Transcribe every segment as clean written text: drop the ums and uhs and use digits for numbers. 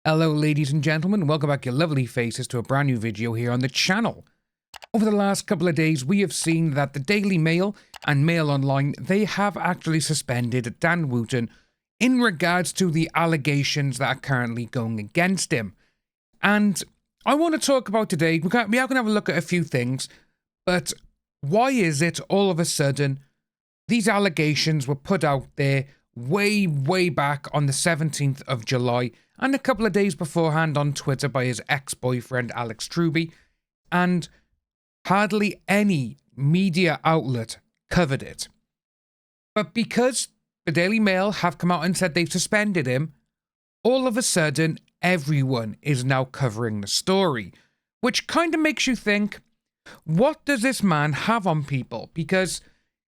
Hello ladies and gentlemen, welcome back your lovely faces to a brand new video here on the channel. Over the last couple of days we have seen that the Daily Mail and Mail Online, they have actually suspended Dan Wootton in regards to the allegations that are currently going against him. And I want to talk about today, we are going to have a look at a few things, but why is it all of a sudden these allegations were put out there way back on the 17th of July and a couple of days beforehand on Twitter by his ex-boyfriend Alex Truby, and hardly any media outlet covered it. But because the Daily Mail have come out and said they've suspended him, all of a sudden everyone is now covering the story, which kind of makes you think, what does this man have on people? Because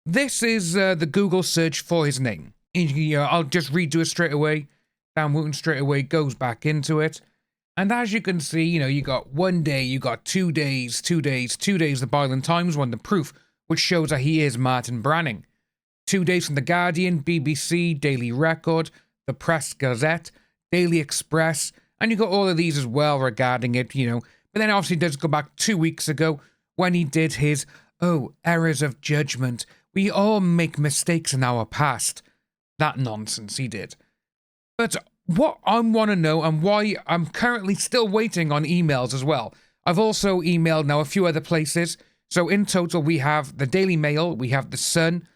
this is the Google search for his name. I'll just redo it straight away. Dan Wootton straight away goes back into it. And as you can see, you got 1 day, you got 2 days, 2 days, 2 days, the Byland Times one, the proof, which shows that he is Martin Branning. 2 days from The Guardian, BBC, Daily Record, The Press Gazette, Daily Express, and you got all of these as well regarding it, But then obviously it does go back 2 weeks ago when he did his, errors of judgment. We all make mistakes in our past. That nonsense he did. But what I want to know, and why I'm currently still waiting on emails as well. I've also emailed now a few other places. So in total we have the Daily Mail, we have the Sun.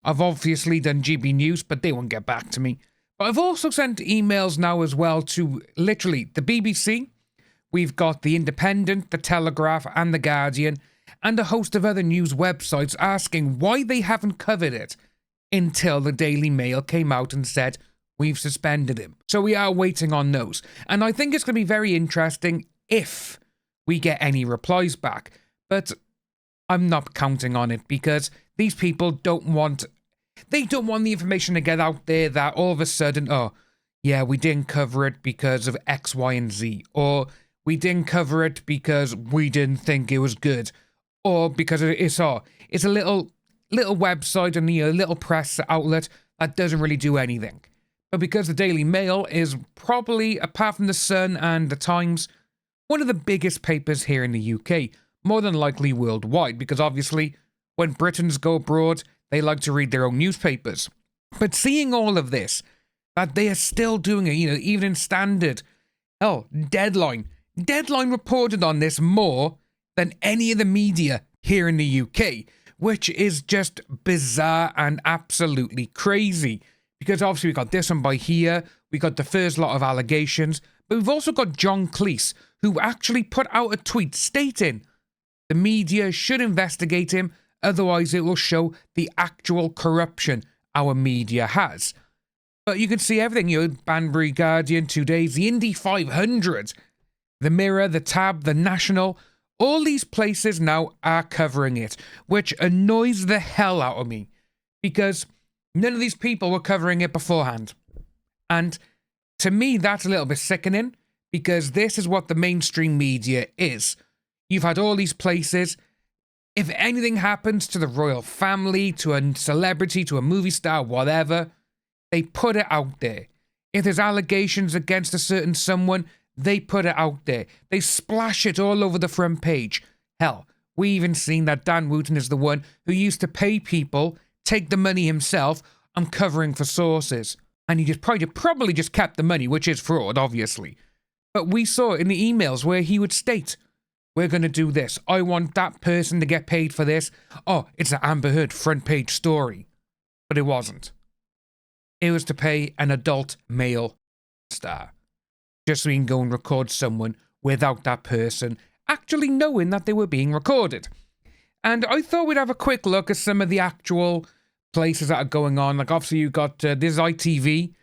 I've obviously done GB News, but they won't get back to me. But I've also sent emails now as well to literally the BBC. We've got the Independent, the Telegraph and the Guardian, and a host of other news websites asking why they haven't covered it until the Daily Mail came out and said, we've suspended him. So we are waiting on those. And I think it's going to be very interesting if we get any replies back. But I'm not counting on it because these people don't want the information to get out there that all of a sudden, we didn't cover it because of X, Y, and Z. Or we didn't cover it because we didn't think it was good. Or because it's a little website and a little press outlet that doesn't really do anything. But because the Daily Mail is probably, apart from the Sun and the Times, one of the biggest papers here in the UK, more than likely worldwide, because obviously when Britons go abroad, they like to read their own newspapers. But seeing all of this, that they are still doing it, even in Standard, Deadline reported on this more than any of the media here in the UK, which is just bizarre and absolutely crazy. Because obviously we got this one by here, we got the first lot of allegations, but we've also got John Cleese, who actually put out a tweet stating the media should investigate him, otherwise it will show the actual corruption our media has. But you can see everything, Banbury Guardian, 2 days, the Indy 500, the Mirror, the Tab, the National, all these places now are covering it, which annoys the hell out of me, because none of these people were covering it beforehand. And to me, that's a little bit sickening, because this is what the mainstream media is. You've had all these places. If anything happens to the royal family, to a celebrity, to a movie star, whatever, they put it out there. If there's allegations against a certain someone, they put it out there. They splash it all over the front page. Hell, we even seen that Dan Wootton is the one who used to pay people, take the money himself, and covering for sources. And he just probably just kept the money, which is fraud, obviously. But we saw in the emails where he would state, we're going to do this. I want that person to get paid for this. It's an Amber Heard front page story. But it wasn't. It was to pay an adult male star. Just so he can go and record someone without that person actually knowing that they were being recorded. And I thought we'd have a quick look at some of the actual places that are going on. Like obviously you got this ITV,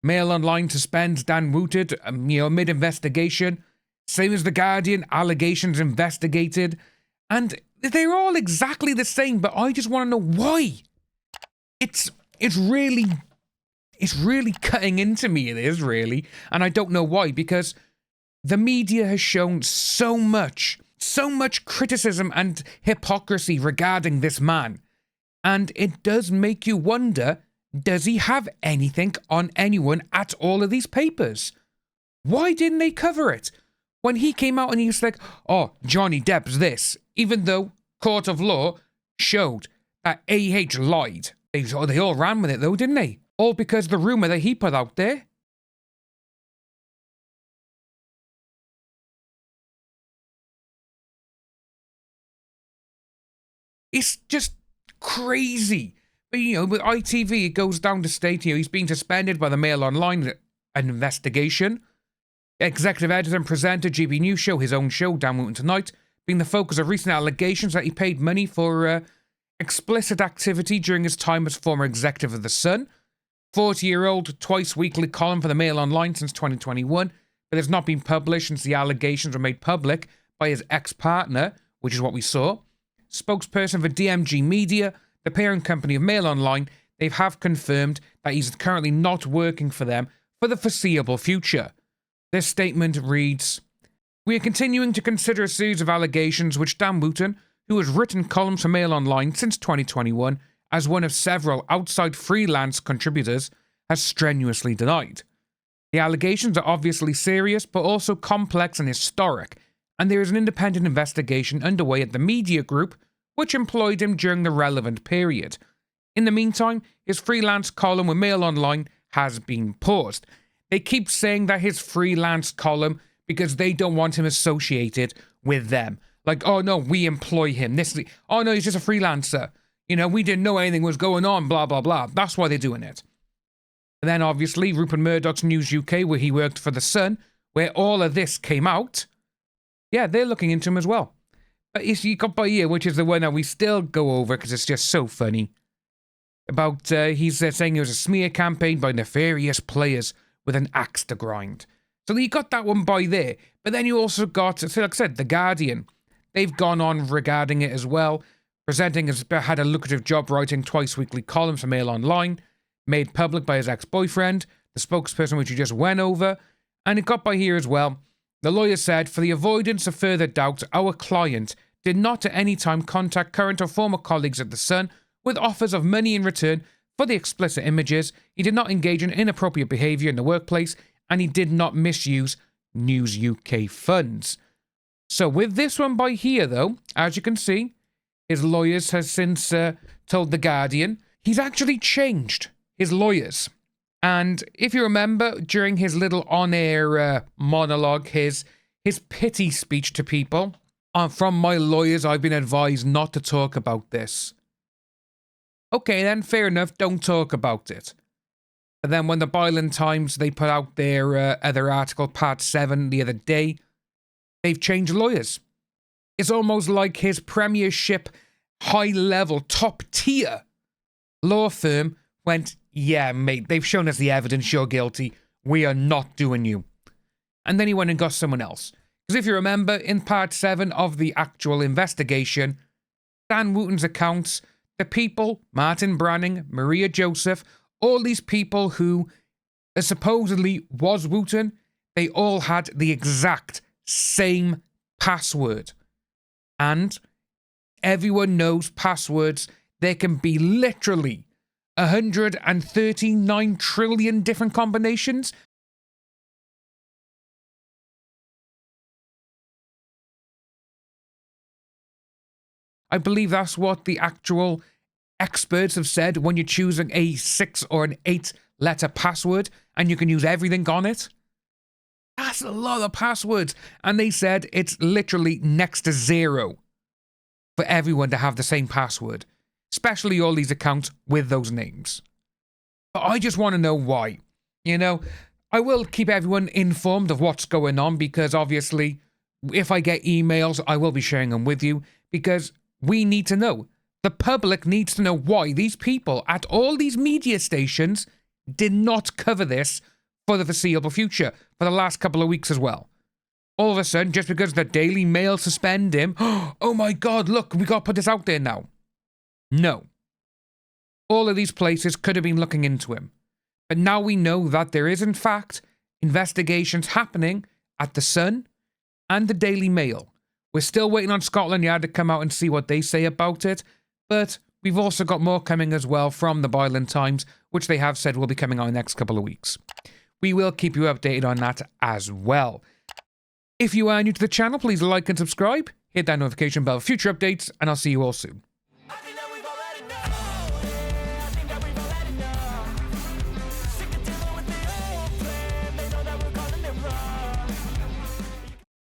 Mail Online suspends Dan Wootton, amid investigation. Same as The Guardian, allegations investigated. And they're all exactly the same, but I just want to know why. It's really cutting into me, it is really. And I don't know why, because the media has shown so much criticism and hypocrisy regarding this man. And it does make you wonder, does he have anything on anyone at all of these papers? Why didn't they cover it? When he came out and he was like, oh, Johnny Depp's this, even though court of law showed that AH lied. They all ran with it though, didn't they? All because of the rumour that he put out there. It's just crazy. But, you know, with ITV, it goes down to state, you know, he's being suspended by the Mail Online investigation. Executive editor and presenter GB News Show, his own show, Dan Wootton Tonight, being the focus of recent allegations that he paid money for explicit activity during his time as former executive of The Sun. 40-year-old, twice-weekly column for the Mail Online since 2021, but has not been published since the allegations were made public by his ex-partner, which is what we saw. Spokesperson for DMG Media, the parent company of Mail Online, they have confirmed that he's currently not working for them for the foreseeable future. This statement reads, "We are continuing to consider a series of allegations which Dan Wootton, who has written columns for Mail Online since 2021 as one of several outside freelance contributors, has strenuously denied. The allegations are obviously serious but also complex and historic, and there is an independent investigation underway at the media group which employed him during the relevant period. In the meantime, his freelance column with Mail Online has been paused." They keep saying that his freelance column because they don't want him associated with them. Like, oh no, we employ him. Oh no, he's just a freelancer. You know, we didn't know anything was going on, blah, blah, blah. That's why they're doing it. And then obviously Rupert Murdoch's News UK, where he worked for The Sun, where all of this came out. Yeah, they're looking into him as well. But you got by here, which is the one that we still go over because it's just so funny. About, he's saying it was a smear campaign by nefarious players with an axe to grind. So you got that one by there. But then you also got, so like I said, The Guardian. They've gone on regarding it as well. Presenting has had a lucrative job writing twice-weekly columns for Mail Online, made public by his ex-boyfriend, the spokesperson which you just went over. And it got by here as well. The lawyer said, "For the avoidance of further doubt, our client did not at any time contact current or former colleagues at The Sun with offers of money in return for the explicit images. He did not engage in inappropriate behaviour in the workplace, and he did not misuse News UK funds." So with this one by here, though, as you can see, his lawyers has since told The Guardian he's actually changed his lawyers. And if you remember, during his little on-air monologue, his pity speech to people, from my lawyers, I've been advised not to talk about this. Okay, then, fair enough, don't talk about it. But then when the Byland Times, they put out their other article, part 7, the other day, they've changed lawyers. It's almost like his premiership, high-level, top-tier law firm went, yeah, mate, they've shown us the evidence, you're guilty, we are not doing you. And then he went and got someone else. Because if you remember, in part 7 of the actual investigation, Dan Wootton's accounts, the people, Martin Branning, Maria Joseph, all these people who supposedly was Wootton, they all had the exact same password. And everyone knows passwords. There can be literally 139 trillion different combinations. I believe that's what the actual experts have said when you're choosing a 6 or an 8-letter password and you can use everything on it. That's a lot of passwords. And they said it's literally next to 0 for everyone to have the same password, especially all these accounts with those names. But I just want to know why. You know, I will keep everyone informed of what's going on because obviously if I get emails, I will be sharing them with you because we need to know. The public needs to know why these people at all these media stations did not cover this for the foreseeable future, for the last couple of weeks as well. All of a sudden, just because the Daily Mail suspend him, oh my God, look, we got to put this out there now. No. All of these places could have been looking into him. But now we know that there is, in fact, investigations happening at The Sun and the Daily Mail. We're still waiting on Scotland Yard to come out and see what they say about it, but we've also got more coming as well from the Byland Times, which they have said will be coming out in the next couple of weeks. we will keep you updated on that as well. If you are new to the channel, please like and subscribe, hit that notification bell for future updates, and I'll see you all soon.